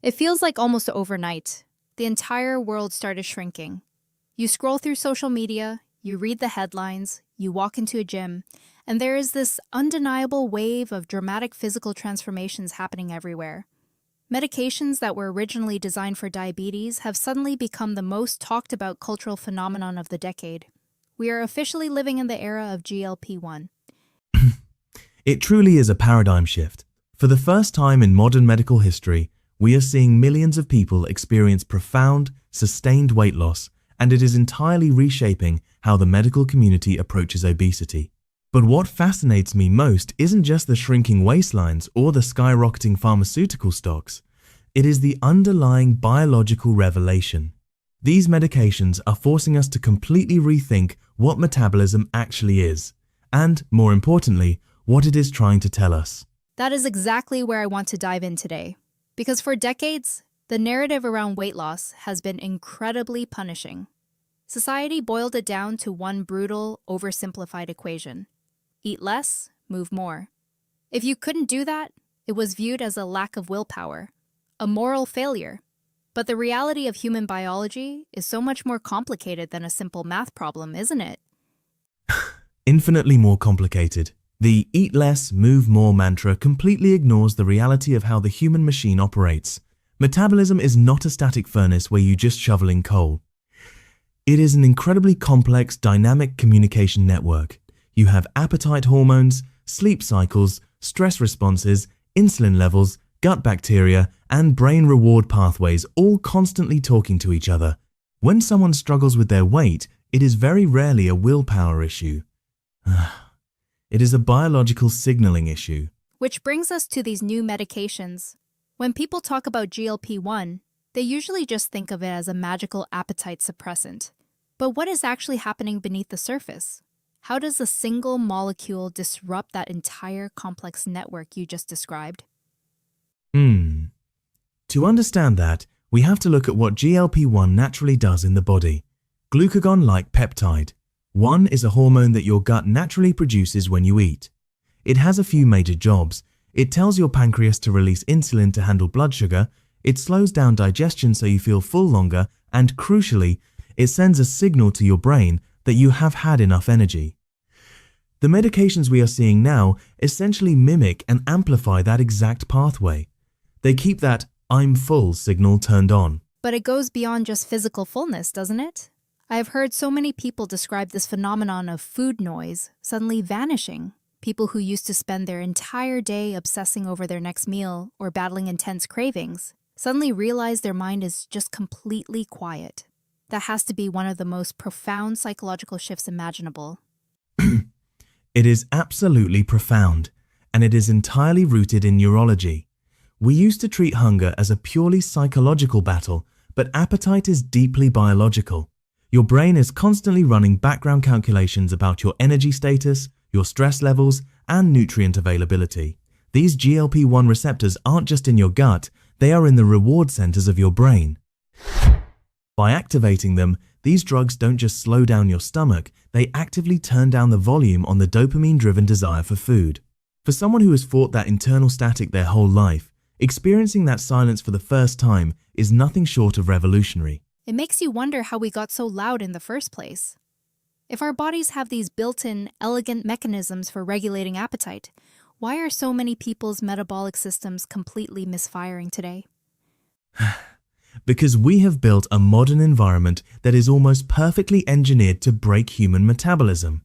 It feels like almost overnight. The entire world started shrinking. You scroll through social media, you read the headlines, you walk into a gym, and there is this undeniable wave of dramatic physical transformations happening everywhere. Medications that were originally designed for diabetes have suddenly become the most talked about cultural phenomenon of the decade. We are officially living in the era of GLP-1. It truly is a paradigm shift. For the first time in modern medical history, we are seeing millions of people experience profound, sustained weight loss, and it is entirely reshaping how the medical community approaches obesity. But what fascinates me most isn't just the shrinking waistlines or the skyrocketing pharmaceutical stocks. It is the underlying biological revelation. These medications are forcing us to completely rethink what metabolism actually is, and, more importantly, what it is trying to tell us. That is exactly where I want to dive in today. Because for decades, the narrative around weight loss has been incredibly punishing. Society boiled it down to one brutal, oversimplified equation. Eat less, move more. If you couldn't do that, it was viewed as a lack of willpower, a moral failure. But the reality of human biology is so much more complicated than a simple math problem, isn't it? Infinitely more complicated. The eat less, move more mantra completely ignores the reality of how the human machine operates. Metabolism is not a static furnace where you just shovel in coal. It is an incredibly complex, dynamic communication network. You have appetite hormones, sleep cycles, stress responses, insulin levels, gut bacteria, and brain reward pathways all constantly talking to each other. When someone struggles with their weight, it is very rarely a willpower issue. It is a biological signaling issue. Which brings us to these new medications. When people talk about GLP-1, they usually just think of it as a magical appetite suppressant. But what is actually happening beneath the surface? How does a single molecule disrupt that entire complex network you just described? To understand that, we have to look at what GLP-1 naturally does in the body. Glucagon-like peptide. 1 is a hormone that your gut naturally produces when you eat. It has a few major jobs. It tells your pancreas to release insulin to handle blood sugar, it slows down digestion so you feel full longer, and crucially, it sends a signal to your brain that you have had enough energy. The medications we are seeing now essentially mimic and amplify that exact pathway. They keep that "I'm full" signal turned on. But it goes beyond just physical fullness, doesn't it? I have heard so many people describe this phenomenon of food noise suddenly vanishing. People who used to spend their entire day obsessing over their next meal or battling intense cravings suddenly realize their mind is just completely quiet. That has to be one of the most profound psychological shifts imaginable. It is absolutely profound, and it is entirely rooted in neurology. We used to treat hunger as a purely psychological battle, but appetite is deeply biological. Your brain is constantly running background calculations about your energy status, your stress levels, and nutrient availability. These GLP-1 receptors aren't just in your gut, they are in the reward centers of your brain. By activating them, these drugs don't just slow down your stomach, they actively turn down the volume on the dopamine-driven desire for food. For someone who has fought that internal static their whole life, experiencing that silence for the first time is nothing short of revolutionary. It makes you wonder how we got so loud in the first place. If our bodies have these built-in, elegant mechanisms for regulating appetite, why are so many people's metabolic systems completely misfiring today? Because we have built a modern environment that is almost perfectly engineered to break human metabolism.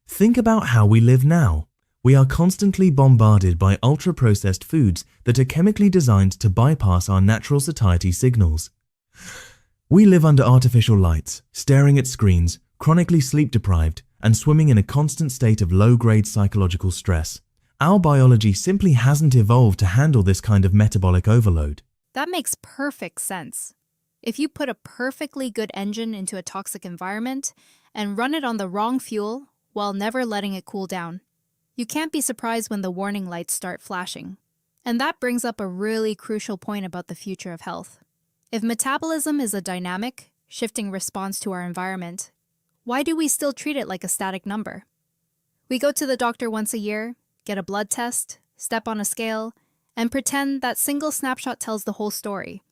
Think about how we live now. We are constantly bombarded by ultra-processed foods that are chemically designed to bypass our natural satiety signals. We live under artificial lights, staring at screens, chronically sleep-deprived, and swimming in a constant state of low-grade psychological stress. Our biology simply hasn't evolved to handle this kind of metabolic overload. That makes perfect sense. If you put a perfectly good engine into a toxic environment and run it on the wrong fuel while never letting it cool down, you can't be surprised when the warning lights start flashing. And that brings up a really crucial point about the future of health. If metabolism is a dynamic, shifting response to our environment, why do we still treat it like a static number? We go to the doctor once a year, get a blood test, step on a scale, and pretend that single snapshot tells the whole story.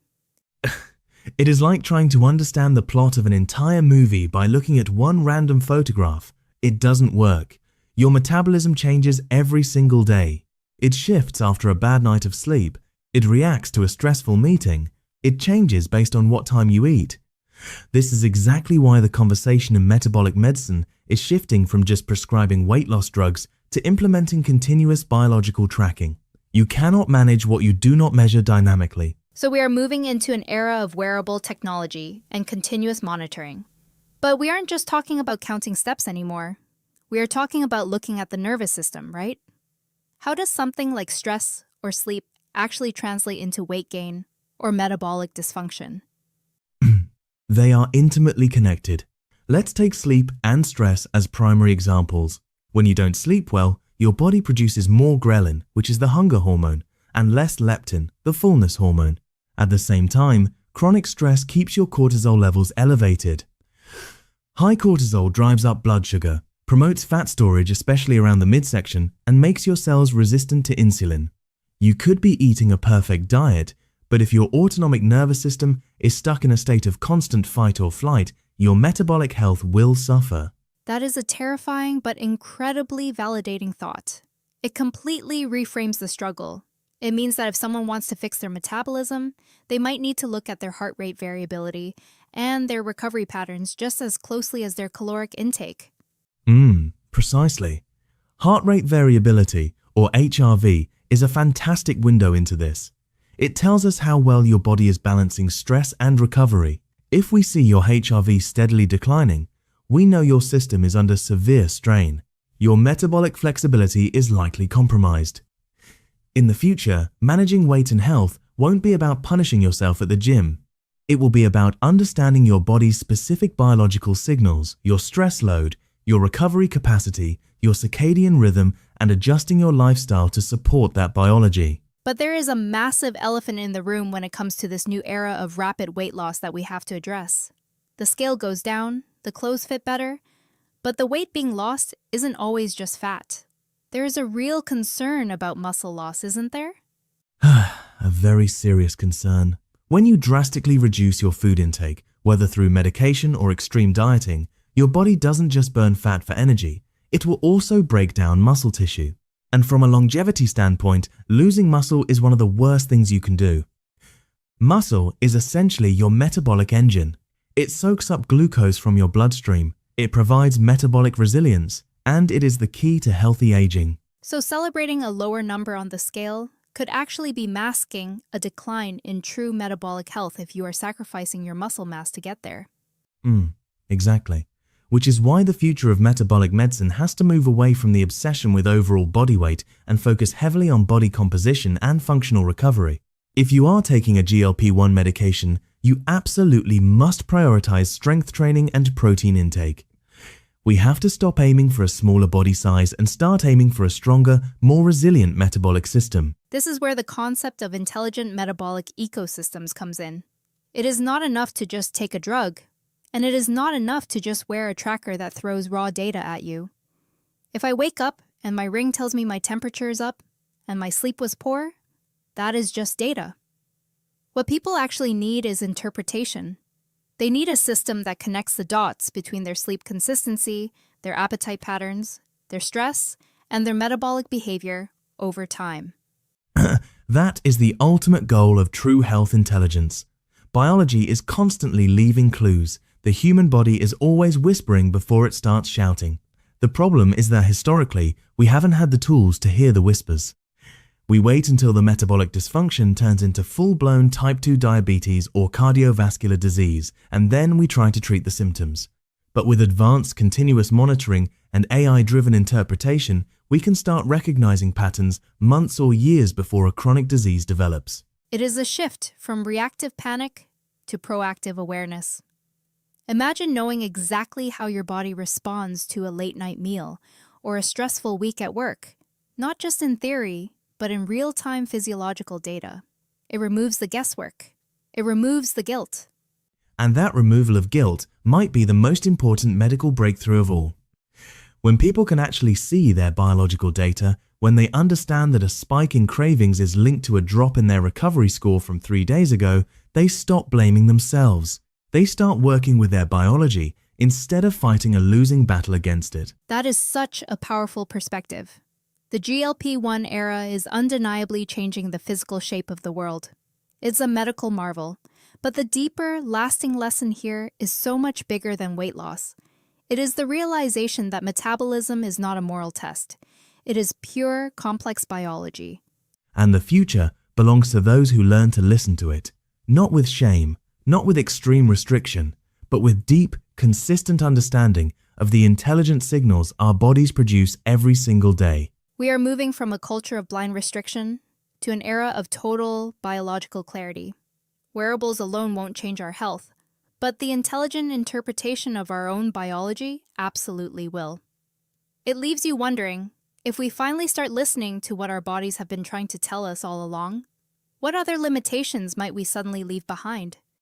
It is like trying to understand the plot of an entire movie by looking at one random photograph. It doesn't work. Your metabolism changes every single day. It shifts after a bad night of sleep. It reacts to a stressful meeting. It changes based on what time you eat. This is exactly why the conversation in metabolic medicine is shifting from just prescribing weight loss drugs to implementing continuous biological tracking. You cannot manage what you do not measure dynamically. So we are moving into an era of wearable technology and continuous monitoring. But we aren't just talking about counting steps anymore. We are talking about looking at the nervous system, right? How does something like stress or sleep actually translate into weight gain or metabolic dysfunction? They are intimately connected. Let's take sleep and stress as primary examples. When you don't sleep well, your body produces more ghrelin, which is the hunger hormone, and less leptin, the fullness hormone. At the same time, chronic stress keeps your cortisol levels elevated. High cortisol drives up blood sugar, promotes fat storage especially around the midsection, and makes your cells resistant to insulin. You could be eating a perfect diet, but if your autonomic nervous system is stuck in a state of constant fight or flight, your metabolic health will suffer. That is a terrifying but incredibly validating thought. It completely reframes the struggle. It means that if someone wants to fix their metabolism, they might need to look at their heart rate variability and their recovery patterns just as closely as their caloric intake. Precisely. Heart rate variability, or HRV, is a fantastic window into this. It tells us how well your body is balancing stress and recovery. If we see your HRV steadily declining, we know your system is under severe strain. Your metabolic flexibility is likely compromised. In the future, managing weight and health won't be about punishing yourself at the gym. It will be about understanding your body's specific biological signals, your stress load, your recovery capacity, your circadian rhythm, and adjusting your lifestyle to support that biology. But there is a massive elephant in the room when it comes to this new era of rapid weight loss that we have to address. The scale goes down, the clothes fit better, but the weight being lost isn't always just fat. There is a real concern about muscle loss, isn't there? A very serious concern. When you drastically reduce your food intake, whether through medication or extreme dieting, your body doesn't just burn fat for energy, it will also break down muscle tissue. And from a longevity standpoint, losing muscle is one of the worst things you can do. Muscle is essentially your metabolic engine. It soaks up glucose from your bloodstream, it provides metabolic resilience, and it is the key to healthy aging. So celebrating a lower number on the scale could actually be masking a decline in true metabolic health if you are sacrificing your muscle mass to get there. Exactly. Which is why the future of metabolic medicine has to move away from the obsession with overall body weight and focus heavily on body composition and functional recovery. If you are taking a GLP-1 medication, you absolutely must prioritize strength training and protein intake. We have to stop aiming for a smaller body size and start aiming for a stronger, more resilient metabolic system. This is where the concept of intelligent metabolic ecosystems comes in. It is not enough to just take a drug. And it is not enough to just wear a tracker that throws raw data at you. If I wake up and my ring tells me my temperature is up and my sleep was poor, that is just data. What people actually need is interpretation. They need a system that connects the dots between their sleep consistency, their appetite patterns, their stress, and their metabolic behavior over time. That is the ultimate goal of true health intelligence. Biology is constantly leaving clues. The human body is always whispering before it starts shouting. The problem is that historically, we haven't had the tools to hear the whispers. We wait until the metabolic dysfunction turns into full-blown type 2 diabetes or cardiovascular disease, and then we try to treat the symptoms. But with advanced continuous monitoring and AI-driven interpretation, we can start recognizing patterns months or years before a chronic disease develops. It is a shift from reactive panic to proactive awareness. Imagine knowing exactly how your body responds to a late-night meal or a stressful week at work, not just in theory, but in real-time physiological data. It removes the guesswork. It removes the guilt. And that removal of guilt might be the most important medical breakthrough of all. When people can actually see their biological data, When they understand that a spike in cravings is linked to a drop in their recovery score from 3 days ago, they stop blaming themselves. They start working with their biology instead of fighting a losing battle against it. That is such a powerful perspective. The GLP-1 era is undeniably changing the physical shape of the world. It's a medical marvel, but the deeper, lasting lesson here is so much bigger than weight loss. It is the realization that metabolism is not a moral test. It is pure, complex biology. And the future belongs to those who learn to listen to it, not with shame, not with extreme restriction, but with deep, consistent understanding of the intelligent signals our bodies produce every single day. We are moving from a culture of blind restriction to an era of total biological clarity. Wearables alone won't change our health, but the intelligent interpretation of our own biology absolutely will. It leaves you wondering, if we finally start listening to what our bodies have been trying to tell us all along, what other limitations might we suddenly leave behind?